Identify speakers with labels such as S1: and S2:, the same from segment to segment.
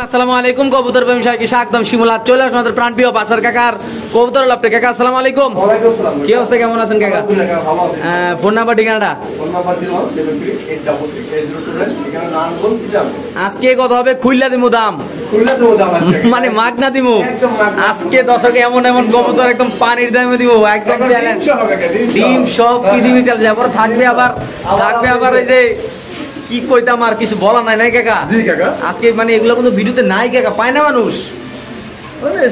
S1: আসসালামু আলাইকুম কবুতর প্রেমী সবাইকে স্বাগতম। শিমুলা চলে আসুন আমাদের প্রাণপ্রিয় বাসার কাকার কবুতর লাপটে। কাকা আসসালামু আলাইকুম।
S2: ওয়ালাইকুম আসসালাম।
S1: কি অবস্থা, কেমন আছেন কাকা?
S2: আলহামদুলিল্লাহ ভালো আছি।
S1: ফোন নাম্বার ঠিকানাটা?
S2: ফোন নাম্বার 073838802 এখানে নারায়ণগঞ্জ চিটাগাং।
S1: আজকে কত হবে খুইলা দিমু দাম,
S2: খুললে দেবো দাম আজকে।
S1: মানে মাগনা দিমু
S2: একদম মাগনা।
S1: আজকে দর্শক এমন এমন কবুতর একদম পানির দামে দিব, একদম চ্যালেঞ্জ। ডিম সব পৃথিবী চ্যালেঞ্জ। আবার থাকবে আবার এই যে কি কইতাম আর কিছু বলা নাই নাই কাকা।
S2: জি কাকা।
S1: আজকে মানে এগুলো কিন্তু ভিডিওতে নাই কাকা, পায় না মানুষ।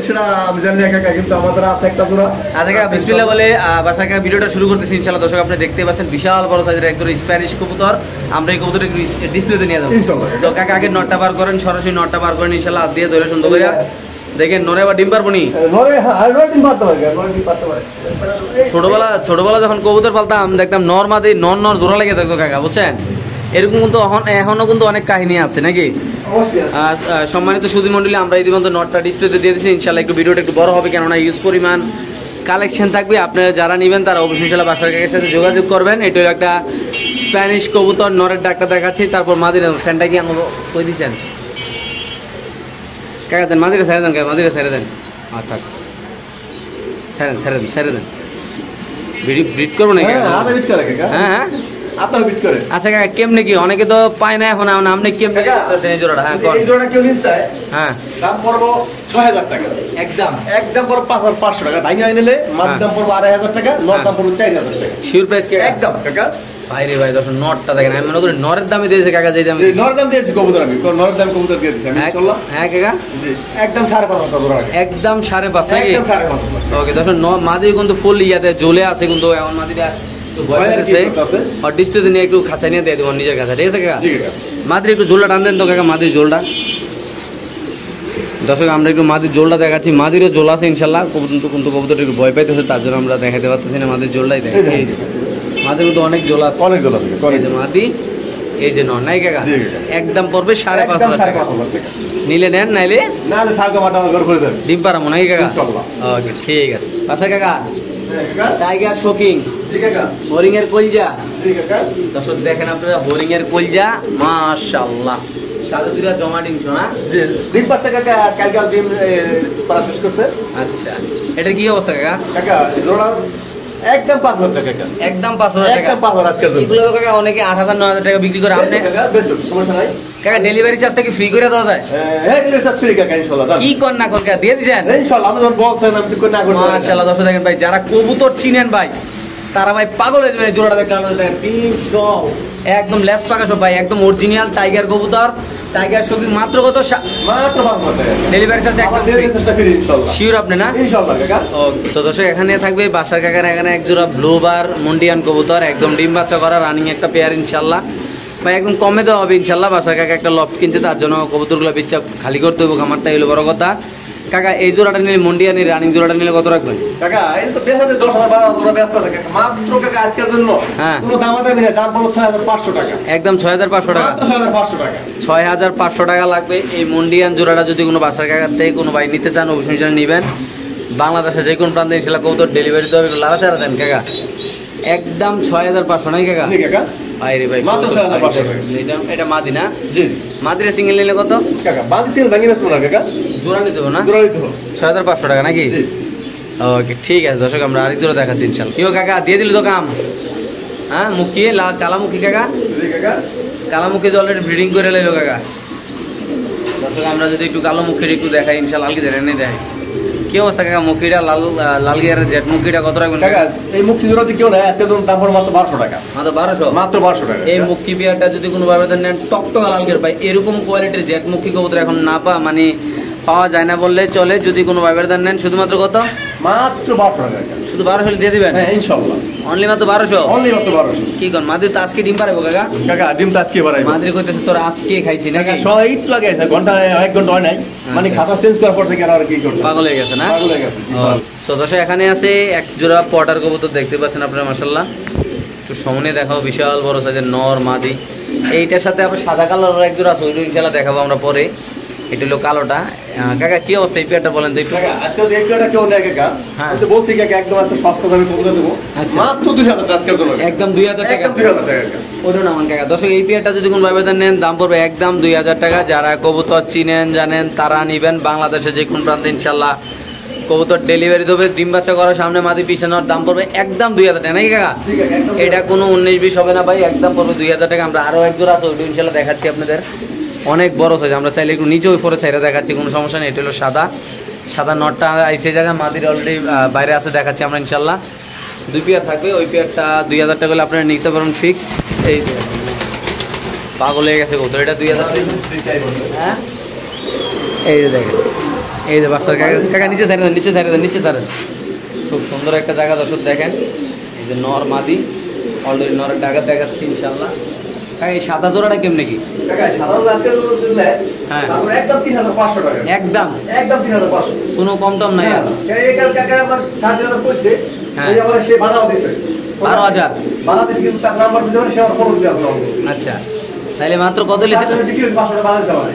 S2: সেটা আমি জানি না কাকা, কিন্তু আমাদের আছে একটা জোড়া।
S1: আচ্ছা কাকা বিসমিল্লাহ বলে বাসা কাকা ভিডিওটা শুরু করতেছি ইনশাআল্লাহ। দর্শক আপনি দেখতে পাচ্ছেন বিশাল বড় সাইজের একদম স্প্যানিশ কবুতর। আমরা এই কবুতরটা ডিসপ্লেতে নিয়ে যাবো
S2: ইনশাআল্লাহ।
S1: তো কাকা আগে নটটা বার করেন, সরাসরি নটটা বার করেন ইনশাআল্লাহ। হাত দিয়ে ধরে সুন্দর করে দেখেন নরে বা ডিম পারবো নি।
S2: নরে হ্যাঁ নরে ডিম পারতে পারে, নরে ডিম পারতে পারে।
S1: ছোটবেলা যখন কবুতর পালতাম দেখতাম নর মাদি নর জোড়া লেগে থাকতো কাকা, বুঝছেন? এরকম কিন্তু এখনো কিন্তু অনেক কাহিনী আছে নাকি? সম্মানিত সুধী মন্ডলী, আমরা ইতিমধ্যে নটটা ডিসপ্লেতে দিয়ে দিচ্ছি ইনশাল্লাহ। একটু ভিডিওটা একটু বড় হবে, কেননা ইউজ পরিমাণ কালেকশন থাকবে। আপনারা যারা নেবেন তারা অবশ্যই ইনশাল্লাহ বাসার কাকের সাথে যোগাযোগ করবেন। এটাও একটা স্প্যানিশ কবুতর, নরের ডাকটা দেখাচ্ছি। তারপর মাদিরা ফ্যানটা কি আমরা কই দিচ্ছেন কাকা? দেন মাদিরা ছেড়ে দেন কাকা, মাদিরা ছেড়ে দেন। থাক ছেড়ে দেন। ব্রিড করবো নাকি? হ্যাঁ
S2: আপনার বিট করে।
S1: আচ্ছা কাকা কেমনে কি? অনেকে তো পায় না এখন, আপনি কেমনে এই জোড়াটা? হ্যাঁ
S2: এই জোড়া কেউ নিতে চায়,
S1: হ্যাঁ
S2: দাম পড়বো 6000 টাকা। একদম পড়বো 5500 টাকা। ভাঙা নিলে মাছ দাম পড়বো 2500 টাকা, নর দাম পড়বো 4000 টাকা।
S1: শিওর প্রাইস কে?
S2: একদম কাকা।
S1: ভাই রে ভাই, দর্শক নটটা দেখেন। আমি মনে করি নরের দামে দিয়েছে কাকা, যেই দামে
S2: নর দাম দিয়েছি কবুতর, আমি নর দাম কবুতর দিয়ে দিয়েছি আমি। চললাম
S1: হ্যাঁ কাকা,
S2: জি একদম 5.5 জোড়া।
S1: একদম 5.5 নাকি?
S2: একদম 5.5।
S1: ওকে দর্শক মাদি কিন্তু ফুল ইয়াতে জ্বলে আছে, কিন্তু এমন মাদিটা ডিসপ্লেতে নিয়ে একটু খাঁচা নিয়ে দিয়ে দেবো নিজের কাছে, ঠিক আছে কাকা? মাদির একটু ঝোলটা টান দেন তো কাকা, মাদির ঝোলটা। দর্শক আমরা একটু মাদির ঝোলটা দেখাচ্ছি। মাদিরও ঝোল আছে ইনশাল্লাহ, কিন্তু কবুতরটা একটু ভয় পাইতেছে, তার জন্য আমরা দেখাতে পারতেছি না। মাদির ঝোলটাই দেখে মাদির কিন্তু অনেক ঝোল আছে,
S2: অনেক ঝোল আছে।
S1: এই যে মাদি, এই যে নর নাই কাকা। একদম পড়বে 5.5 টাকা। নিলে নেন, নাইলে ডিম পারামো নাকি কাকা? ওকে ঠিক আছে। আচ্ছা কাকা টাইগার শোকিং হরিং এর কলজা, দর্শক দেখেন আপনারা হরিং এর কলজা, মাশাআল্লাহ। সাদা দুইটা জমা ডিম শোনা।
S2: জি ডিম পারতে কাকা, কালকে ডিম পারা শেষ করছে।
S1: আচ্ছা এটার কি অবস্থা কাকা?
S2: কাকা জোড়া একদম 5000 টাকা কাকা।
S1: একদম 5000 টাকা।
S2: একদম 5000 আজকের জন্য।
S1: এগুলো তো কাকা অনেকে 8000 9000 টাকা বিক্রি করে। আপনি
S2: কাকা বেশ সমস্যা নাই
S1: কাকা, ডেলিভারি চার্জটা কি ফ্রি করে দেওয়া যায়?
S2: হ্যাঁ ডেলিভারি চার্জ ফ্রি কাকা ইনশাআল্লাহ।
S1: কি কর না কর কাকা দিয়ে দিবেন
S2: ইনশাআল্লাহ। আপনি যখন বলছেন আমি তো না করব।
S1: মাশাআল্লাহ দর্শক দেখেন ভাই, যারা কবুতর চিনেন ভাই তারা ভাই পাগল হয়ে যাবে। জোড়াটা দেখতে আমাদের দেখেন ডিম সব একদম লেস পাকা সব ভাই, একদম অরিজিনাল টাইগার কবুতর। টাইগার শোকিং মাত্র কত?
S2: মাত্র 5000 টাকা।
S1: ডেলিভারি চার্জ একদম ফ্রি।
S2: ফ্রি ইনশাআল্লাহ।
S1: শিওর আপনি না?
S2: ইনশাআল্লাহ কাকা।
S1: ও তো দর্শক এখানে থাকবে বাসার কাকার এখানে এক জোড়া ব্লুবার মন্ডিয়ান কবুতর, একদম ডিম বাচ্চা করা রানিং একটা পেয়ার ইনশাআল্লাহ। ভাই একদম কমে দেওয়া হবে ইনশাআল্লাহ। বাসার কাকা একটা লফট কিনছে, তার জন্য কবুতরগুলো বিচ্ছা খালি করতে হবে, খামারটাই হলো বড় কথা। কাকা এই জোড়াটা নিলে মন্ডিয়ানের রানিং জোড়াটা নিলে কত রাখবেন?
S2: কাকা এটা তো বেচাতে 10000 12 জোড়া ব্যস্ত আছে কাকা। মাত্র কাকা আজকের জন্য কোনো দামাদামি নেই, দাম বলো 6500 টাকা।
S1: একদম 6500 টাকা।
S2: 6500 টাকা।
S1: 6500 টাকা লাগবে এই মন্ডিয়ান জোড়াটা। যদি কোনো বাসার কাকার থেকে কোনো ভাই নিতে চান অবশ্যই নেবেন। বাংলাদেশের যে কোনো প্রান্তে ইনশাআল্লাহ কবুতর ডেলিভারি দেওয়া হবে। লাড়াচাড়া দেন কাকা, একদম 6500 নাই কাকা?
S2: জি কাকা।
S1: ভাইরে ভাই
S2: মাত্র 6500 টাকা।
S1: এটা মাদি না?
S2: জি
S1: মাদিরা সিঙ্গেল নিলে কত
S2: কাকা? মাদি সিঙ্গেল ভাঙি বেচবো না কাকা,
S1: জোড়া নিতে হবে না?
S2: জোড়া নিতে হবে।
S1: 6500 টাকা নাকি?
S2: জি
S1: ওকে ঠিক আছে দর্শক, আমরা আরেক জোড়া দেখাচ্ছি ইনশাআল্লাহ। কিও কাকা দিয়ে দিল তো কাম? হ্যাঁ মুখিয়ে কালামুখী কাকা,
S2: জি কাকা।
S1: কালামুখী তো অলরেডি ব্রিডিং করে লাইলো কাকা। দর্শক আমরা যদি একটু কালোমুখীর একটু দেখাই ইনশাআল্লাহ। আলকি দেখেন এই দেখাই কি অবস্থা কাকা? মুখিটা লাল গিয়ারের জেট মুখিটা কত রাখবেন
S2: কাকা? এই মুক্তি জোড়া কেউ নেয় আজকে দাম পড়ে মাত্র 1200 টাকা।
S1: মাত্র 1200?
S2: মাত্র 1200 টাকা।
S1: এই মুখি পেয়ারটা যদি কোনো ভাবে নেন টকটকা লাল গিয়ার ভাই, এরকম কোয়ালিটির জেট মুখি কবুতর এখন না মানে পাওয়া যায় না বললে চলে। যদি কোনো ভাইবের দান নেন শুধুমাত্র কত?
S2: মাত্র 1200 টাকা।
S1: শুধু 1200 দিয়ে দিবেন?
S2: হ্যাঁ ইনশাআল্লাহ।
S1: অনলি মাত্র 1200?
S2: অনলি মাত্র 1200।
S1: কি কোন মাদির তো আজকে ডিম পারবো কাকা?
S2: কাকা ডিম তো আজকে বাড়াই।
S1: মাদির কইতেছে তোর আজকে খাইছি নাকি?
S2: কাকা সময় একটু লাগে, ঘন্টা 1 ঘন্টা হয় নাই, মানে খাতা চেঞ্জ করার পর থেকে আর কি করতে
S1: পাগল হয়ে গেছে না?
S2: পাগল হয়ে গেছে।
S1: সো দর্শক এখানে আছে এক জোড়া পটার কবুতর দেখতে পাচ্ছেন আপনারা মাশাআল্লাহ। একটু সামনে দেখাও, বিশাল বড় সাইজের নর মাদি। এইটার সাথে আবার সাদা কালারের এক জোড়া আছে, ওইটা ইনশাআল্লাহ দেখাবো আমরা পরে। এটা হলো কালোটা। কাকা কি অবস্থা এই পেয়ারটা বলেন তো একটু?
S2: কাকা আজকে তো এই পেয়ারটা কেউ নেয় কাকা। আমি তো বলছি কাকা একদম আছে সস্তা দামে কবুতর দেবো।
S1: আচ্ছা
S2: মাত্র 2000 টাকা আজকের জন্য।
S1: একদম 2000 টাকা।
S2: একদম 2000 টাকা।
S1: ওটা না মান কাকা। দর্শক এই পেয়ারটা যদি কোনো ভাবে নেন দাম পড়বে একদম 2000 টাকা। যারা কবুতর চিনেন জানেন তারা নিবেন, বাংলাদেশে যে কোন প্রান্তে ইনশাল্লাহ কবুতর ডেলিভারি দেবে। ডিম বাচ্চা করার সামনে মাদি পিছানোর দাম পড়বে একদম 2000 টাকা নাকি কাকা? এটা কোনো 19-20 হবে না ভাই, একদম পড়বে 2000 টাকা। আমরা আরও এক জোড়া আছে ওইটা ইনশাল্লাহ দেখাচ্ছি আপনাদের, অনেক বড় সাইজ। আমরা চাইলে একটু নিচে উপরে ছাইরা দেখাচ্ছি, কোনো সমস্যা নেই। এটা হলো সাদা সাদা নটটা আইসে জায়গায় মাদির অলরেডি বাইরে আছে, দেখাচ্ছি আমরা ইনশাল্লাহ। 2 পেয়ার থাকবে, ওই পেয়ারটা 2000 টাকা হলে আপনারা নিতে পারেন ফিক্সড। এই পাগল হয়ে গেছে কবুতর, এটা 2000 টাকা। হ্যাঁ এই যে দেখেন, এই যে বাচ্চার কাকা কাকা নিচে ছাড়েন, নিচে ছাড়েন, নিচে ছাড়েন। খুব সুন্দর একটা জায়গা দর্শক দেখেন, এই যে নর মাদি অলরেডি নরের ডাকা দেখাচ্ছি ইনশাল্লাহ। কাকা এই সাদা জোড়াটা কেমনে কি? হ্যাঁ
S2: একদম 3500 টাকা,
S1: একদম
S2: একদম 3500,
S1: কোনো কম টম নাই আর।
S2: এইকাল কাকা আমার 6000 কইছে,
S1: হ্যাঁ।
S2: এই আমার সে বানাও দিছে
S1: 12,000।
S2: বানাও দিছে, কিন্তু তার নাম্বার দিছে সে আমার ফোন দিয়ে আসলো।
S1: আচ্ছা তাহলে মাত্র কত লিছে?
S2: বিক্রি হচ্ছে 500 টাকা বানাইছে আমার,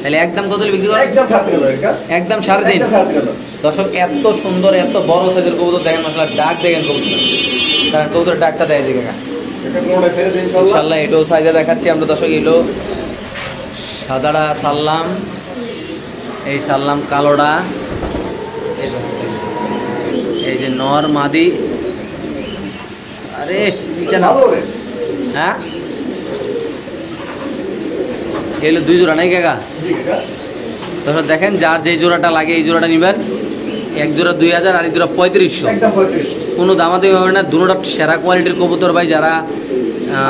S1: তাহলে একদম কত বিক্রি করে?
S2: একদম 60 টাকা,
S1: একদম 3.5।
S2: একদম 60 টাকা।
S1: দর্শক এত সুন্দর এত বড় সাইজের কবুতর দেখেন, মাশাআল্লাহ ডাক দেখেন কবুতর, কারণ কবুতরের ডাকটা দেয় দিকে কাকা
S2: এটা কোনটা ফেরে দিন ইনশাআল্লাহ।
S1: ইনশাআল্লাহ এটাও সাইজে দেখাচ্ছি আমরা দর্শক। এলো সাদাটা সাল্লাম, এই সাল্লাম কালোটা, এই যে নর মাদি। আরে নিচে না,
S2: ভালো রে।
S1: হ্যাঁ এলো 2 জোড়া নাই কাকা?
S2: জি কাকা।
S1: দর্শক দেখেন যার যে জোড়াটা লাগে এই জোড়াটা নিবেন। এক জোড়া 2000 আর এক জোড়া 3500,
S2: একদম 35।
S1: কোনো দামাদামি হবে না। দুটোটা সেরা কোয়ালিটির কবুতর ভাই। যারা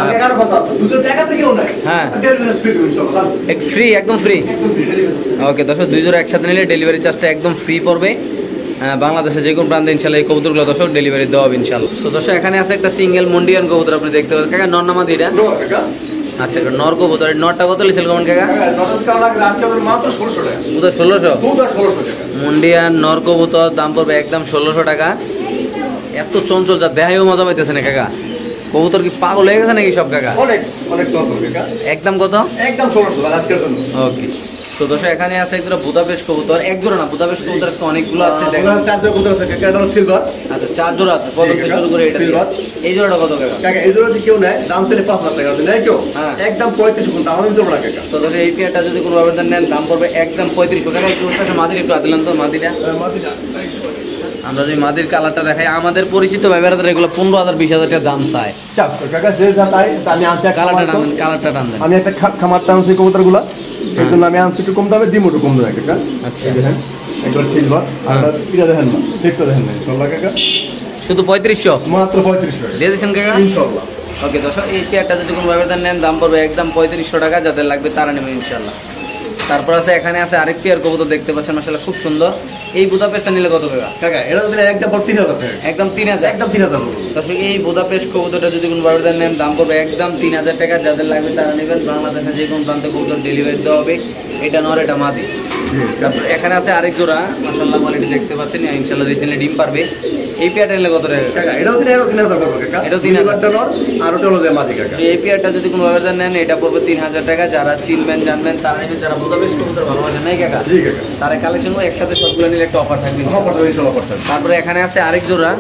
S2: আমি এগারো কথা আছে, দুটো টাকা তো কেউ নাই।
S1: হ্যাঁ।
S2: ডেলিভারি স্পিড ইনশাআল্লাহ।
S1: ফ্রি, একদম ফ্রি।
S2: একদম ফ্রি ডেলিভারি।
S1: ওকে দর্শক 2 জোড়া একসাথে নিলে ডেলিভারি চার্জটা একদম ফ্রি পড়বে। বাংলাদেশে যে কোনো প্রান্তে ইনশাল্লাহ এই কবুতরগুলো দর্শক ডেলিভারি দেওয়া হবে ইনশাল্লাহ। সো দর্শক এখানে আছে একটা সিঙ্গেল মন্ডিয়ান কবুতর, আপনি দেখতে পাচ্ছেন কাকা। নর নামাদি এটা?
S2: নো কাকা।
S1: আচ্ছা এটা নর কবুতর। এই নরটা কত লিছিল কেমন কাকা?
S2: কাকা নগদ কাও লাগে আজকে তো মাত্র 1600 টাকা।
S1: কবুতর 1600?
S2: দুটো 1600 টাকা।
S1: মন্ডিয়ান নর কবুতর দাম পড়বে একদম 1600 টাকা। এত চঞ্চল যা দেখায়ও মজা পাইতেছে না কাকা। কবুতর কি পাগল হয়ে গেছে নাকি সব কাকা?
S2: অনেক অনেক চলতো কাকা।
S1: একদম কত?
S2: একদম 1600 আজকের জন্য।
S1: ওকে সো দর্শক এখানে আছে একটা বুদাপেস্ট কবুতর, এক জোড়া না, বুদাপেস্ট কবুতর আজকে অনেকগুলো আছে দেখেন।
S2: এগুলো চার জোড়া কবুতর আছে কাকা, এটা সিলভার।
S1: আচ্ছা 4 জোড়া আছে, প্রথম থেকে শুরু করে এটা দিয়ে।
S2: সিলভার।
S1: এই জোড়াটা কত কাকা?
S2: কাকা এই জোড়া যদি কেউ নেয় দাম চলে 5000 টাকা, যদি নেয় কেউ
S1: হ্যাঁ।
S2: একদম 3500 কোন দাম দিতে পারবে না কাকা।
S1: সো দর্শক এই পেয়ারটা যদি কোনো আবেদন নেন দাম পড়বে একদম 3500 টাকা। একটু ওর পাশে মাদির একটু আদিলাম তো, মাদিটা আমরা যদি মাদির কালারটা দেখাই, আমাদের পরিচিত ভাইবেরা তো এগুলো 15,000 20,000 টাকা দাম চায়।
S2: চাপ কাকা যে যা তাই আমি আনছি এক
S1: কালারটা
S2: খামার তো।
S1: টান, কালারটা টান দেন।
S2: আমি একটা খামার টানছি কবুতরগুলা, এই জন্য আমি আনছি একটু কম দামে, দিমু একটু কম দামে কাকা।
S1: আচ্ছা।
S2: এই দেখেন একবার সিলভার আর
S1: হ্যাঁ।
S2: এটা দেখেন না, ফিটটা দেখেন না ইনশাআল্লাহ কাকা।
S1: শুধু 3500
S2: মাত্র 3500 টাকা
S1: দিয়ে দিচ্ছেন কাকা?
S2: ইনশাআল্লাহ।
S1: ওকে দর্শক এই পেয়ারটা যদি কোনো আবেদন নেন দাম পড়বে একদম 3500 টাকা। যাদের লাগবে তারা নেবেন ইনশাল্লাহ। তারপর আছে এখানে আছে আরেক পেয়ার কবুতর দেখতে পাচ্ছেন মাশাআল্লাহ খুব সুন্দর। এই বুদাপেস্টটা নিলে কত টাকা?
S2: কাকা এটা দিলে একদম 3000 টাকা,
S1: একদম 3000।
S2: একদম 3000
S1: দর্শক এই বুদাপেস্ট কবুতরটা যদি কোনো আবেদন নেন দাম পড়বে একদম 3000 টাকা। যাদের লাগবে তারা নেবেন। বাংলাদেশে যে কোনো প্রান্তে কবুতর ডেলিভারি দেওয়া হবে। এটা নর এটা মাদি। তারপর এখানে আছে আরেক জোড়া মাশাআল্লাহ কোয়ালিটি দেখতে পাচ্ছেন, ইনশাআল্লাহ রিসেন্টলি ডিম পারবে। এই পেয়ারটা নিলে কত টাকা?
S2: কাকা এটাও দিলে 3000 পড়বে কাকা।
S1: এটাও 3000
S2: সিলভারটা নর আর ওটা হলো যে মাদি কাকা।
S1: তো এই পেয়ারটা যদি কোনো আবেদন নেন এটা পড়বে 3000 টাকা। যারা চিনবেন জানবেন তারা নেবেন, যারা বুদাপেস্ট কবুতর ভালোবাসেন নাই কাকা
S2: জি কাকা।
S1: তারা কালেকশন একসাথে সবগুলো নিলে একটা অফার থাকবে ইনশাআল্লাহ।
S2: অফার দেবে ইনশাআল্লাহ অফার থাকবে।
S1: তারপরে এখানে আছে আরেক জোড়া,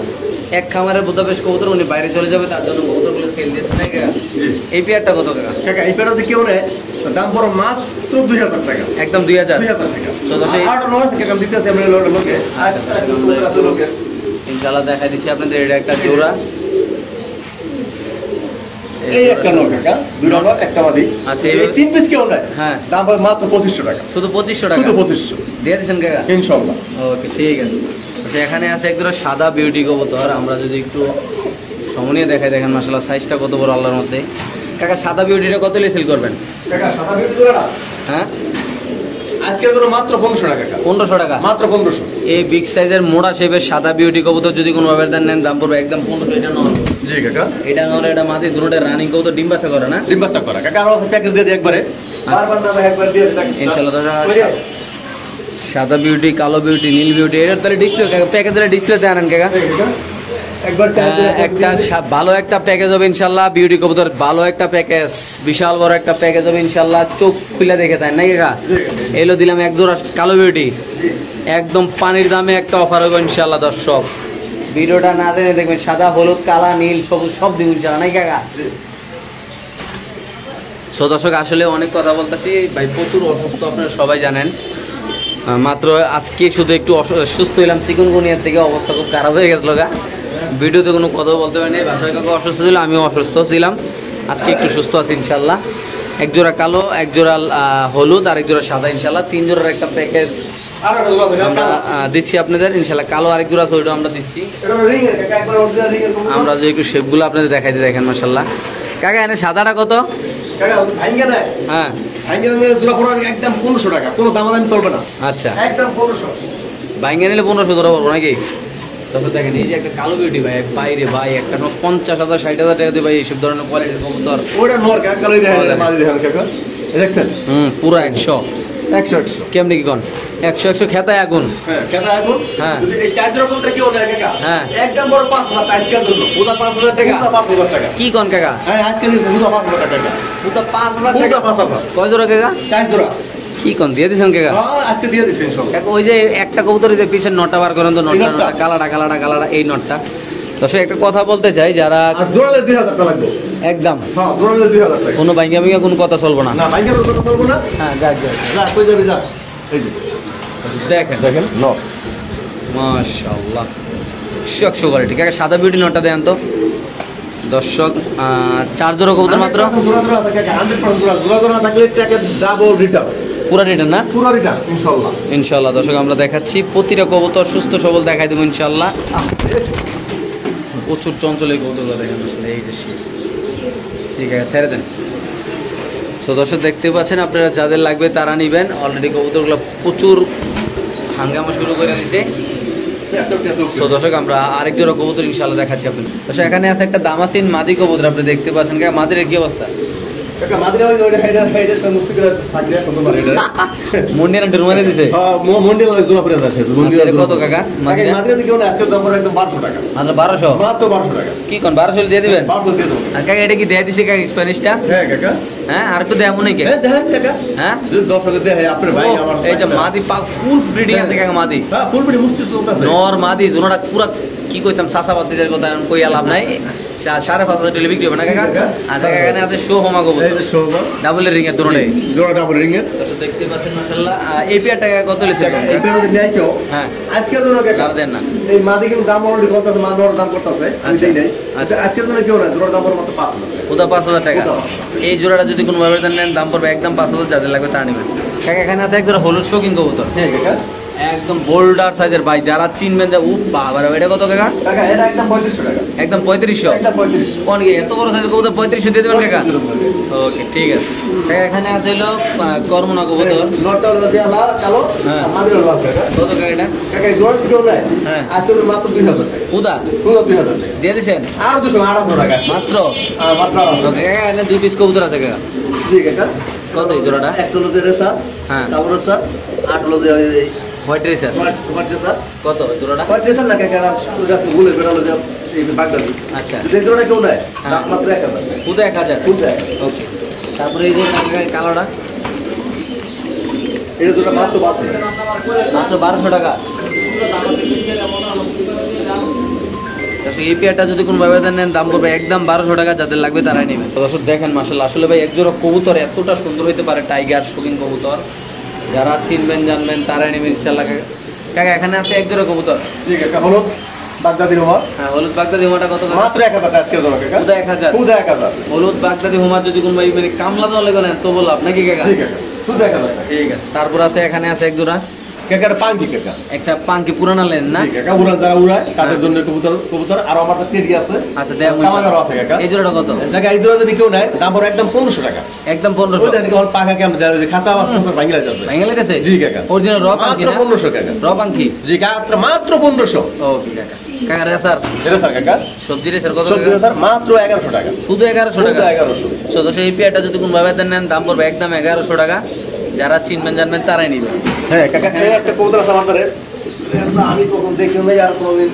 S1: এক খামারের বুদাপেস্ট কবুতর, উনি বাইরে চলে যাবে তার জন্য কবুতরগুলো সেল দিচ্ছে না কাকা।
S2: জি
S1: এই পেয়ারটা কত টাকা?
S2: কাকা এই পেয়ারটা যদি কেউ নেয় দাম পড়ো মাত্র 2000 টাকা।
S1: একদম 2000।
S2: 2000 টাকা।
S1: তো দর্শক
S2: আর নর আছে কাকা, দিতেছে আমরা লোকে। আর আছে লোকে।
S1: ইনশাআল্লাহ দেখা দিচ্ছি আপনাদের। এটা একটা জোড়া,
S2: এই একটা নর কাকা, দুই নর একটা মাদি।
S1: আচ্ছা,
S2: এই তিন পিস কেউ নেয়
S1: হ্যাঁ
S2: দাম পড়ে মাত্র 2500 টাকা।
S1: শুধু 2500 টাকা
S2: শুধু 2500
S1: দিয়ে দিচ্ছেন কাকা?
S2: ইনশাআল্লাহ।
S1: ওকে ঠিক আছে। তো এখানে আছে এক জোড়া সাদা বিউটি কবুতর। আমরা যদি একটু সমনিয়ে দেখাই, দেখেন মাশাআল্লাহ সাইজটা কত বড় আল্লাহর মধ্যে। কাকা সাদা বিউটিটা কত দিয়ে সেল করবেন?
S2: কাকা সাদা বিউটি জোড়াটা
S1: হ্যাঁ
S2: আজকের জন্য মাত্র 1500 টাকা কাকা।
S1: 1500 টাকা।
S2: মাত্র 1500।
S1: এই বিগ সাইজের মোড়া শেপের সাদা বিউটি কবুতর যদি কোনো আবেদন নেন দাম পড়বে একদম 1500। এটা নর,
S2: জি কাকা।
S1: এটা নর এটা মাদি, দুটোটা রানিং কবুতর, ডিম বাচ্চা করে না?
S2: ডিম বাস্তা করা কাকা। আর প্যাকেজ দিয়ে দিই একবারে, বারবার না ভাই একবার দিয়ে দিই
S1: ইনশাআল্লাহ। সাদা বিউটি, কালো বিউটি, নীল বিউটি, এটা তাহলে ডিসপ্লে প্যাকেজের ডিসপ্লেতে আনেন কাকা।
S2: একবার
S1: একটা ভালো একটা প্যাকেজ হবে ইনশাল্লাহ। বিউটি কবুতর ভালো একটা প্যাকেজ, বিশাল বড় একটা প্যাকেজ হবে ইনশাল্লাহ। চোখ খুলে দেখে তাই নাকি কাকা? এলো দিলাম এক জোড়া কালো বিউটি, একদম পানির দামে একটা অফার হবে ইনশাল্লাহ। দর্শক ভিডিওটা না দেখে দেখবেন, সাদা হলুদ কালা নীল সবুজ সব দিন ইনশাল্লাহ নাকি কাকা? সো দর্শক আসলে অনেক কথা বলতেছি ভাই, প্রচুর অসুস্থ আপনারা সবাই জানেন। মাত্র আজকে শুধু একটু সুস্থ হইলাম, চিকুনগুনিয়ার থেকে অবস্থা খুব খারাপ হয়ে গেছিলো গা। ভিডিওতে কোনো কথা বলতে পারিনি, বাসায় কাকু অসুস্থ ছিল, আমিও অসুস্থ ছিলাম। আজকে একটু সুস্থ আছি ইনশাল্লাহ। এক জোড়া কালো, এক জোড়া হলুদ আর এক জোড়া সাদা, ইনশাল্লাহ 3 জোড়ার একটা প্যাকেজ আমরা দিচ্ছি আপনাদের ইনশাল্লাহ। কালো আরেক জোড়া আছে, ওইটা আমরা দিচ্ছি। আমরা যে একটু শেপগুলো আপনাদের দেখাইতে দেখেন মাশাল্লাহ। কাকা এনে সাদাটা কত? হ্যাঁ
S2: একদম 1500 টাকা, কোনো দামাদামি চলবে না।
S1: আচ্ছা,
S2: একদম 1500।
S1: বাইঙ্গা নিলে 1500 ধরা পড়বো নাকি? তারপর দেখেন এই যে একটা কালো বিউটি ভাই, বাইরে ভাই একটা সময় 50,000 60,000 টাকা দিয়ে ভাই এইসব ধরনের কোয়ালিটির কবুতর।
S2: ওটা নর কাকালই দেখেন, মাঝে দেখেন কাকা, দেখছেন?
S1: পুরো 100
S2: 100
S1: কেমনি কি কোন 100 খেতায় আগুন।
S2: হ্যাঁ খেতায় আগুন।
S1: হ্যাঁ
S2: যদি এই চার জোড়া কবুতর কেউ নেয় কাকা,
S1: হ্যাঁ
S2: একদম বড় 5000 টাকা জন্য।
S1: পুরা 5,000 টাকা?
S2: পুরা 5000 টাকা।
S1: কি কোন কাকা?
S2: হ্যাঁ আজকে দিয়েছে পুরা 5000 টাকা।
S1: পুরা 5,000
S2: পুরা
S1: টাকা?
S2: 5000।
S1: কয় জোড়া কাকা?
S2: 4 জোড়া।
S1: কি কোন দিয়ে দিছেন কাকা?
S2: হ্যাঁ আজকে দিয়ে দিছেন ইনশাআল্লাহ।
S1: কাকা ওই যে একটা কবুতরের যে পিছনে নটটা বার করেন তো, নটটা কালাটা এই নটটা। দর্শক একটা কথা বলতে চাই, যারা
S2: আর জোড়ালে 2000 টাকা লাগবে
S1: একদম।
S2: হ্যাঁ জোড়ালে 2000 টাকা।
S1: কোনো বাইঙ্গা কোনো কথা চলবো না।
S2: না বাইঙ্গা কথা বলবো না।
S1: হ্যাঁ যা
S2: যা কই যাবি যা। এই যে
S1: দেখেন
S2: দেখেন নর
S1: মাশাআল্লাহ 100 কোয়ালিটি। কাকা সাদা বিউটি নটটা দেন তো দর্শক। 4 জোড়া কবুতর মাত্র?
S2: জোড়া জোড়া থাকে 100% জোড়া। জোড়া জোড়া থাকলে টাকা যাবো রিটার্ন।
S1: পুরো রিটার্ন না?
S2: পুরো রিটার্ন ইনশাআল্লাহ।
S1: ইনশাআল্লাহ দর্শক আমরা দেখাচ্ছি প্রতিটা কবুতর সুস্থ সবল দেখাই দেবো ইনশাআল্লাহ। প্রচুর চঞ্চল এই কবুতরগুলো দেখেন আসলে। এই যে ঠিক আছে ছেড়ে দেন। সো দর্শক দেখতে পাচ্ছেন, আপনারা যাদের লাগবে তারা নেবেন। অলরেডি কবুতরগুলো প্রচুর হাঙ্গামা শুরু করে দিছে। সো দর্শক আমরা আরেক জোড়া কবুতর ইনশাআল্লাহ দেখাচ্ছি আপনাদের। দর্শক এখানে আছে একটা দামাসিন মাদি কবুতর, আপনি দেখতে পাচ্ছেন। মাদির কি অবস্থা?
S2: কাকা মাদিরা ওই ওই হাইডার সমস্ত করে থাকে কত মারে এটা।
S1: মন্ডিরা ডুরমানে দিছে?
S2: হ্যাঁ মন্ডিরা জোড়া পড়ে যাচ্ছে।
S1: মন্ডিরা কত কাকা?
S2: মাদিরা মাদিরা তো কেউ না, আজকে দাম একদম 1200 টাকা।
S1: মাত্র 1200?
S2: মাত্র 1200 টাকা।
S1: কি কোন 1200 দিয়ে দিবেন?
S2: 1200 দিয়ে দেব।
S1: আর কাকা এটা কি দেয়া দিছে কাকা স্প্যানিশটা?
S2: হ্যাঁ কাকা।
S1: হ্যাঁ আর একটু দেয়া মনে কি?
S2: হ্যাঁ দেখেন কাকা।
S1: হ্যাঁ
S2: যদি 10 দেয় আপনার ভাই আমার।
S1: এই যে মাদি পাক ফুল ব্রিডিং আছে কাকা মাদি।
S2: হ্যাঁ ফুল ব্রিডিং মুস্তি চলতেছে।
S1: নর মাদি দুটোটা পুরা কি কইতাম চাচাবাদ দিদের কথা কইয়া লাভ নাই। 5,500 টাকা বিক্রি হবে না কাকা? আর কাকা এখানে আছে শো হোমা কবুতর।
S2: এই যে শো হোমা
S1: ডাবল রিং এর দুটোটাই।
S2: জোড়া ডাবল রিং এর।
S1: দর্শক দেখতে পাচ্ছেন মাশাআল্লাহ। এই পেয়ার টাকা কত লেছে?
S2: এই পেয়ার যদি নেয় কেউ,
S1: হ্যাঁ
S2: আজকের জন্য কাকা
S1: দেন না।
S2: এই মাদি কিন্তু দাম অলরেডি করতেছে, মানর দাম করতেছে।
S1: আচ্ছা
S2: এই নাই।
S1: আচ্ছা
S2: আজকের জন্য কেউ না, জোড়া দাম মাত্র 5000 টাকা।
S1: ওটা 5,000 টাকা। এই জোড়াটা যদি কোনো ভাবে নেন দাম পড়বে একদম 5,000, যাদের লাগবে তারা নেবেন। কাকা এখানে আছে এক জোড়া হলুদ শৌকিং কবুতর।
S2: হ্যাঁ কাকা
S1: একদম বোল্ডার সাইজের ভাই, যারা চিনবেন যে ও বাবা রে, এটা কত কাকা?
S2: কাকা এটা একদম 3500 টাকা।
S1: একদম 3500?
S2: একদম 3500।
S1: কোন কি এত বড় সাইজের কবুতর 3500 দিয়ে দেবেন কাকা? ওকে ঠিক আছে কাকা। এখানে আছে হলো কর্মনা কবুতর।
S2: নটটা হলো যে লাল কালো আর মাদিরা লাল কাকা।
S1: কত কাকা এটা?
S2: কাকা এই জোড়া কেউ নাই।
S1: হ্যাঁ
S2: আজকে তো মাত্র 2000 টাকা।
S1: উদা
S2: পুরো 2000 টাকা
S1: দিয়ে দিছেন?
S2: আর 200 টাকা
S1: মাত্র?
S2: মাত্র
S1: ওকে কাকা এখানে 2 পিস কবুতর আছে কাকা।
S2: জি কাকা।
S1: কত এই জোড়াটা?
S2: একটা হলো যে রেসা,
S1: হ্যাঁ
S2: কালো রেসা, আর হলো যে
S1: হোয়াইট রেসার।
S2: White racer.
S1: কত এই জোড়াটা?
S2: হোয়াইট রেসা না কাকা, ওটা গুলে বেরালো যে এই বাগদাদি।
S1: আচ্ছা
S2: যদি এই জোড়া কেউ নাই,
S1: হ্যাঁ।
S2: দাম মাত্র 1000 টাকা।
S1: উদা 1000?
S2: বুঝলে?
S1: ওকে। তারপরে এই যে কাকা কালোটা
S2: এটা জোড়া মাত্র 1200 টাকা।
S1: মাত্র 1200 টাকা। এই পেয়ারটা যদি কোনো ভাবে নেন দাম পড়বে একদম 1200 টাকা, যাদের লাগবে তারাই নেবেন। দর্শক দেখেন মাশাআল্লাহ, আসলে ভাই একজোড়া কবুতর এতটা সুন্দর হইতে পারে, টাইগার শৌকিং কবুতর। যারা চিনবেন জানবেন তারাই নেবেন ইনশাআল্লাহ। কাকা এখানে আছে একজোড়া কবুতর।
S2: ঠিক আছে হলুদ বাগদাদি হোমা।
S1: হ্যাঁ হলুদ বাগদাদি হোমাটা কত?
S2: মাত্র 1000 টাকা আজকে জোড়া কাকা।
S1: উদা 1000?
S2: উদা 1000।
S1: হলুদ বাগদাদি হোমার যদি কোনো ভাই মানে কামলা দলে নেন তো বললাম নাকি কাকা?
S2: ঠিক আছে উদা 1000 টাকা।
S1: ঠিক আছে। তারপর আছে এখানে আছে একজোড়া
S2: কাকা পাঙ্কি কাকা।
S1: একটা পাঙ্কি পুরানা লেন না?
S2: জি কাকা, উড়ান যারা উড়ায় তাদের জন্য কবুতর কবুতর আর আমার কাছে টেডি আছে।
S1: আচ্ছা দেয়া
S2: কামাগারও আছে কাকা।
S1: এই জোড়াটা কত?
S2: কাকা এই জোড়া যদি কেউ নেয় দাম পড়বে একদম 1500 টাকা।
S1: একদম
S2: ওই
S1: 1500?
S2: জানি কোন পাখা কেমন যায়, যে খাতা আর প্রসেস ভাঙিলা যাচ্ছে।
S1: ভাঙা লেগেছে?
S2: জি কাকা।
S1: অরিজিনাল র পাঙ্কি
S2: মাত্র
S1: না?
S2: 1500 টাকা।
S1: র পাঙ্কি?
S2: জি কাকা মাত্র 1500।
S1: ওকে কাকা। কাকা রে স্যার
S2: এটা স্যার কাকা
S1: সবজি রে স্যার কত?
S2: সবজি স্যার মাত্র 1100 টাকা।
S1: শুধু 1100 টাকা?
S2: 1100।
S1: তো সেই পেয়ারটা যদি কোন ভাবে নেন দাম পড়বে একদম 1100 টাকা, যারা চিনবেন জানবেন তারাই নেবেন।
S2: হ্যাঁ কাকা এই একটা কবুতর আছে আমার ধারে, আমি কখন দেখি নাই আর কোনদিন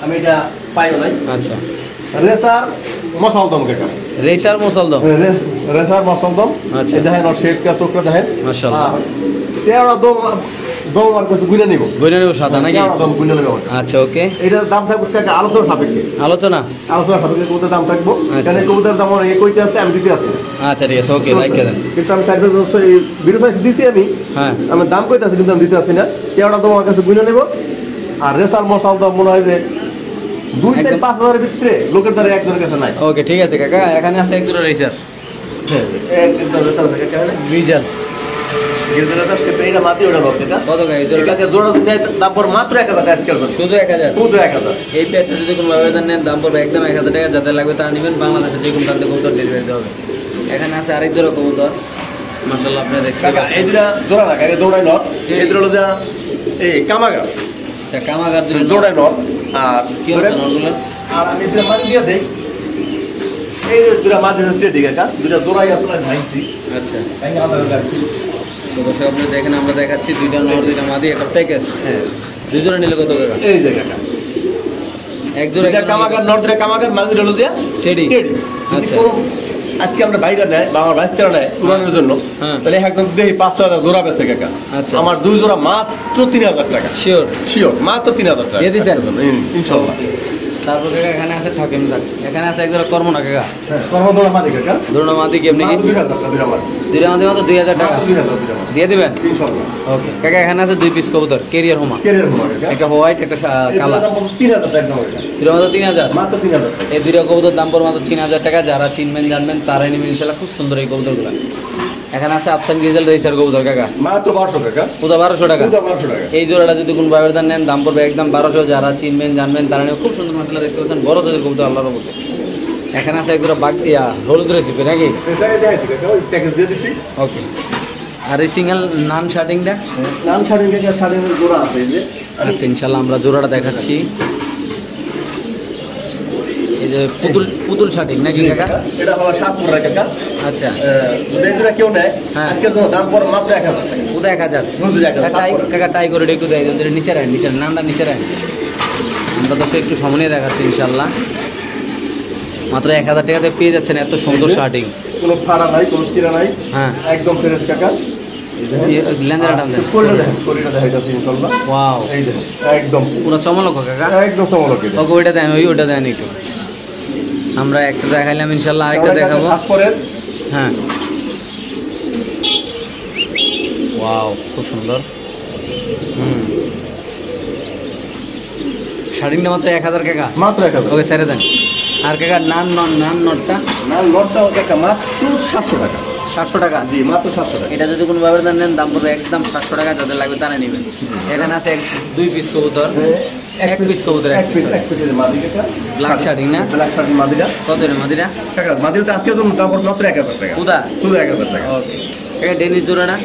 S2: আমি এটা পাইও নাই।
S1: আচ্ছা
S2: রেসার মসলদম কাকা।
S1: রেসার মুসলদম?
S2: রেসার মসলদম।
S1: আচ্ছা।
S2: এই দেখেন ওর শেপটা চোখটা দেখেন
S1: মাশাআল্লাহ।
S2: তেরা দম দাম আমার কাছে গুনে নিব
S1: বইনা নেব সাদা নাকি?
S2: দাম গুনে নেব আমার কাছে।
S1: আচ্ছা ওকে,
S2: এটার দাম থাকবে টাকা আলোচনা সাপেক্ষে।
S1: আলোচনা
S2: সাপেক্ষে কবুতর দাম থাকবো।
S1: আচ্ছা,
S2: এখানে
S1: আচ্ছা।
S2: কবুতর দাম অনেকে কইতে আছে, আমি দিতে আছি।
S1: আচ্ছা ঠিক আছে ওকে, রাইখা দেন।
S2: কিন্তু আমি 4-5 বছর এই ভিডিও প্রাইস দিছি আমি।
S1: হ্যাঁ
S2: আমি দাম কইতে আছি কিন্তু আমি দিতে আছি না। কেওড়া তো আমার কাছে গুনে নেব। আর রেসাল মশাল তো মনে হয় যে 2-5 হাজারের ভিতরে লোকের দ্বারা একজনের কাছে নাই।
S1: ওকে ঠিক আছে কাকা, এখানে আছে এক দুটো রেসার
S2: একজন রেসাল থাকে কেমন?
S1: রিজাল
S2: গিরদাটা সে পেইরা মাটি ওটা লোক এটা।
S1: কত গাই জোড়া?
S2: এটাকে জোড়া দিলে দাম পড়ে মাত্র 1000 টাকা আজকের জন্য।
S1: শুধু 1000?
S2: শুধু 1000।
S1: এই পেটটা যদি কোনো ভাবে নেন দাম পড়বে একদম 1000 টাকা, যাতে লাগবে তারা নেবেন। বাংলাদেশে যে কোনো প্রান্তে কবুতর ডেলিভারি দেওয়া হবে। এখানে আছে আরেক জোড়া কবুতর, মাশাআল্লাহ আপনারা দেখতে
S2: কাকা এই
S1: পাচ্ছেন।
S2: দুটা জোড়া না, আগে দৌড়াই নট। এই দুটো হলো যা এই কামাগা
S1: আচ্ছা কামাগার দুটো
S2: দৌড়াই নট। আর
S1: কি হচ্ছে নরগুলো?
S2: আর আমি দুটা মাঝে দিয়ে দেই। এই যে দুটা মাঝে হচ্ছে ঠিক আছে, দুটা জোড়াই আসলে ভাইছি।
S1: আচ্ছা
S2: এই আমাদের কাছে।
S1: তো দর্শক আপনি দেখেন, আমরা দেখাচ্ছি দুইটা নর দুইটা মাদি একটা প্যাকেজ।
S2: হ্যাঁ
S1: দুই জোড়া নিলে কত টাকা?
S2: এই যে কাকা
S1: এক জোড়া
S2: দুটা কামাগার নট, দুটা কামাগার মাঝে হলো যে
S1: টেডি।
S2: টেডি।
S1: আচ্ছা।
S2: আজকে আমরা বাইরে নেয় বা আমার ভাইস্তারা নেয় উড়ানোর জন্য,
S1: হ্যাঁ।
S2: তাহলে একজন দেখি 5-6 জোড়া বেচে কাকা।
S1: আচ্ছা।
S2: আমার 2 জোড়া মাত্র 3000 টাকা।
S1: শিওর?
S2: শিওর মাত্র 3000 টাকা
S1: দিয়ে দিছেন?
S2: ইনশাআল্লাহ।
S1: তারপর কাকা এখানে আছে থাকিম থাক, এখানে আছে এক জোড়া কর্ম না কাকা,
S2: হ্যাঁ কর্ম জোড়া মাঝে কাকা
S1: দুটো মাদি কেমনি কি?
S2: মাত্র 2000 টাকা দুটা মাঝে।
S1: দুইটা মাদি মাত্র 2000 টাকা
S2: মাত্র 2000 দুটা মাঝে
S1: দিয়ে দিবেন?
S2: ইনশাআল্লাহ।
S1: ওকে কাকা, এখানে আছে 2 পিস কবুতর কেরিয়ার হোমা,
S2: কেরিয়ার হোমা কাকা।
S1: একটা হোয়াইট একটা কালা,
S2: এই দুটার দাম 3000 টাকা দাম এটা।
S1: দুটো মাত্র 3000।
S2: মাত্র 3000 টাকা।
S1: এই দুইটা কবুতর দাম পড়বে মাত্র 3000 টাকা। যারা চিনবেন জানবেন তারাই নেবেন ইনশাআল্লাহ। খুব সুন্দর এই কবুতরগুলো। এখানে আছে আফসান গিজেল রেসার কবুতর কাকা,
S2: মাত্র 1200 টাকা।
S1: পুরো 1200 টাকা।
S2: পুরো 1200 টাকা।
S1: এই জোড়াটা যদি কোন ভাইয়ের দাম নেন দাম পড়বে একদম 1200। যারা চিনবেন জানবেন তারা নেবে। খুব সুন্দর মশলা দেখতে পাচ্ছেন, বড় সাইজের কবুতর আল্লাহর রহমতে। এখানে আছে এক জোড়া বাগ ইয়া হলুদ রেসিপি নাকি?
S2: এটাই দেখাইছি কাকা, ওই প্যাকেজ দিয়ে দিছি।
S1: ওকে। আর এই সিঙ্গেল নান শার্টিংটা?
S2: নাম শাড়ি কাকা, শাড়ির জোড়া আছে এই যে।
S1: আচ্ছা ইনশাল্লাহ আমরা জোড়াটা দেখাচ্ছি। এই যে পুতুল পুতুল শার্টিং নাকি কাকা?
S2: এটা হলো 700 টাকা কাকা।
S1: আচ্ছা
S2: যদি এই দুটা কেউ নেয়
S1: হ্যাঁ।
S2: আজকের জন্য দাম পড়ে মাত্র 1000 টাকা।
S1: পুরো 1000?
S2: বুঝলি 1000
S1: টাই কাকা টাই করে একটু দেয় নিচে রাখ, নিচে নানটা নিচে রাখ। আমরা তো একটু সামনে দেখাচ্ছি ইনশাল্লাহ। মাত্র 1000 টাকাতে পেয়ে যাচ্ছেন এত সুন্দর শার্টিং।
S2: কোনো ফাড়া নাই, কোনো চিরা নাই,
S1: হ্যাঁ
S2: একদম ফ্রেশ কাকা।
S1: লেন্দারা টান দেন।
S2: কোরিটা দেখেন, কোরিটা দেখাইতাছি ইনশাআল্লাহ।
S1: ওয়াও
S2: এই দেখেন একদম
S1: পুরো চমলক কাকা।
S2: একদম চমৎকার এটা।
S1: ওকে ওইটা দেন, ওইটা দেন একটু। আমরা একটা দেখাইলাম ইনশাল্লাহ, আরেকটা দেখাবো।
S2: তারপরে
S1: হ্যাঁ ওয়াও খুব সুন্দর। শাড়িটা মাত্র 1000 কাকা।
S2: মাত্র 1000।
S1: ওকে ছেড়ে দেন। আর কাকা নান নটটা
S2: না লটটা কাকা মাত্র 700 টাকা।
S1: 700 টাকা।
S2: জি মাত্র 700 টাকা।
S1: এটা যদি কোনো ব্যবধান নেন দাম পড়বে একদম 700 টাকা। যাদের লাগবে তারা নেবেন। এখানে আছে 2 পিস কবুতর, এক পিস কবুতর,
S2: এক পিস এর মাদি কাকা।
S1: ব্ল্যাক শার্টিং না?
S2: ব্ল্যাক শার্টিং মাদিটা
S1: কত রে মাদিরা?
S2: কাকা মাদিটা তো আজকের জন্য দাম পড়ে মাত্র 1000 টাকা।
S1: উদা
S2: শুধু 1000 টাকা।
S1: ওকে কাকা ডেনিস জোড়াটা?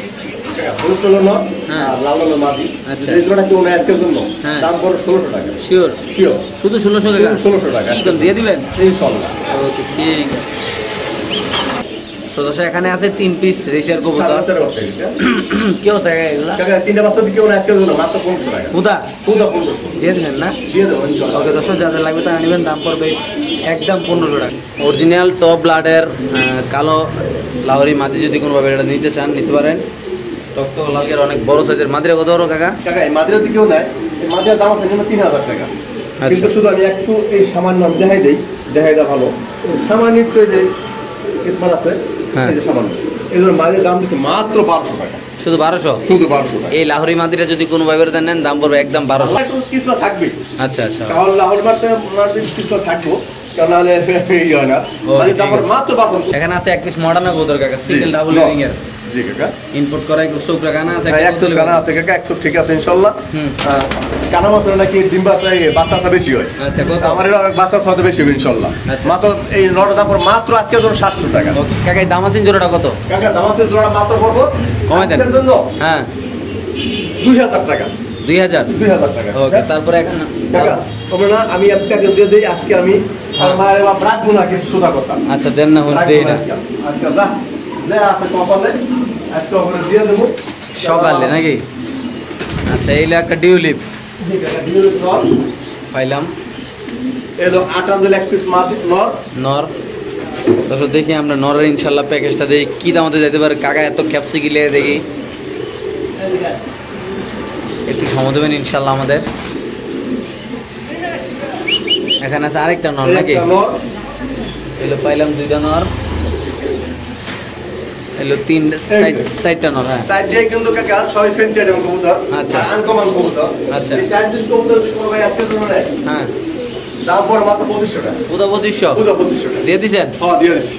S2: হলুদ হলো না
S1: হ্যাঁ।
S2: আর লাল হলো মাদি।
S1: আচ্ছা।
S2: এই জোড়া কেউ নেয় আজকের জন্য
S1: হ্যাঁ।
S2: দাম পড়ে 1600 টাকা।
S1: শিওর?
S2: শিওর
S1: শুধু 1600 টাকা?
S2: 1600 টাকা।
S1: একদম দিয়ে দিবেন?
S2: ইনশাআল্লাহ।
S1: ওকে ঠিক আছে। সদস্য এখানে আছে 3 পিস রেশিয়ার
S2: সাদা
S1: কবুতর।
S2: হাতের বাচ্চা এটা।
S1: কি অবস্থা কাকা এগুলা?
S2: কাকা তিনটা বাচ্চা দিয়ে কেউ নেয় আজকের জন্য মাত্র 1500 টাকা।
S1: উদা
S2: পুরো 1500
S1: দিয়ে দিবেন না?
S2: দিয়ে দেবো ইনশাআল্লাহ।
S1: ওকে দর্শক যাদের লাগবে তারা নেবেন। দাম পড়বে একদম 1500 টাকা। অরিজিনাল টপ ব্লাডের কালো লাহোরি মাদি যদি কোনোভাবে এটা নিতে চান নিতে পারেন। টকটক লালগের অনেক বড় সাইজের মাদিরা কত বড় কাকা?
S2: কাকা এই মাদিরা দিয়ে কেউ নেয়, এই মাদিরার দাম আছে নিম্ন 3000 টাকা। কিন্তু শুধু আমি একটু এই সামান্য আমি দেখাই দেওয়া ভালো। এই সামান্য একটু এই যে ইসমাল আছে,
S1: হ্যাঁ।
S2: এই যে সামান্য এই জন্য মাদিরার দাম দিচ্ছে মাত্র 1200 টাকা।
S1: শুধু 1200?
S2: শুধু 1200 টাকা।
S1: এই লাহোরি মাদিরা যদি কোনো ভাবে নেন দাম পড়বে একদম 1200।
S2: আল্লাহ একটু কিসমা থাকবে।
S1: আচ্ছা আচ্ছা
S2: কারণ লাহোর মারতে কিসমা থাকবো, কারণ নাহলে এই হয় না। মাদিরার দাম পড়ে মাত্র 1200।
S1: এখানে আছে এক পিস মডার্ন কবুতর কাকা, সিঙ্গেল ডাবল রিং এর।
S2: জি কাকা।
S1: ইম্পোর্ট করা চোখরা কানা আছে।
S2: হ্যাঁ 100 গানা আছে কাকা, 100 ঠিক আছে ইনশাআল্লাহ।
S1: হুম।
S2: কানা মাত্র নাকি ডিম বাচ্চা বেশি হয়।
S1: আচ্ছা কত?
S2: আমার এর বাচ্চা হয়তো বেশি হবে ইনশাআল্লাহ।
S1: আচ্ছা।
S2: মাত্র এই নটার দাম পড়ে মাত্র আজকের জন্য 700 টাকা।
S1: ওকে কাকা এই দামাসিন জোড়াটা কত?
S2: কাকা দামাতের জোড়া মাত্র পড়বো
S1: কমাই দেন।
S2: আজকের জন্য
S1: হ্যাঁ
S2: 2000 টাকা।
S1: 2000?
S2: 2000 টাকা।
S1: ওকে তারপরে এখন
S2: কাকা তোমরা না আমি আপনাকে দিয়ে দেই আজকে আমি আর মায়ের বাপ রাখবো না কিছু সুদা কথা।
S1: আচ্ছা দেন না হন দেই না
S2: আজকে যা যা আছে কপালে আজকে ওখানে দিয়ে দেবো
S1: সকালে নাকি? আচ্ছা এইলে একটা ডিউলিপ
S2: জি কাকা দিয়ে দেবো।
S1: পাইলাম
S2: এলো 8 এক পিস মাদি নর।
S1: নর। দর্শক দেখি আমরা নরের ইনশাল্লাহ প্যাকেজটা দেখি কি দামতে যেতে পারে। কাকা এত ক্যাপসি গিলে দেখি একটু সময় দেবেন ইনশাল্লাহ আমাদের। এখানে আছে আরেকটা নর নাকি?
S2: একটা নর,
S1: এগুলো পাইলাম 2টা নর, এগুলো 3 সাইডটা নর। হ্যাঁ
S2: সাইড দিয়ে কিন্তু কাকা সবাই ফেন্সি আইটেম কবুতর,
S1: আচ্ছা।
S2: আনকমন কবুতর।
S1: আচ্ছা।
S2: এই 4 পিস কবুতর যদি কোনো ভাই আজকে জন্য নেয়,
S1: হ্যাঁ
S2: দাম পড়ে মাত্র 2500 টাকা।
S1: পুরো 2500
S2: পুরো 2500 টাকা।
S1: দিয়ে দিছেন?
S2: হ্যাঁ, দিয়ে দিচ্ছি।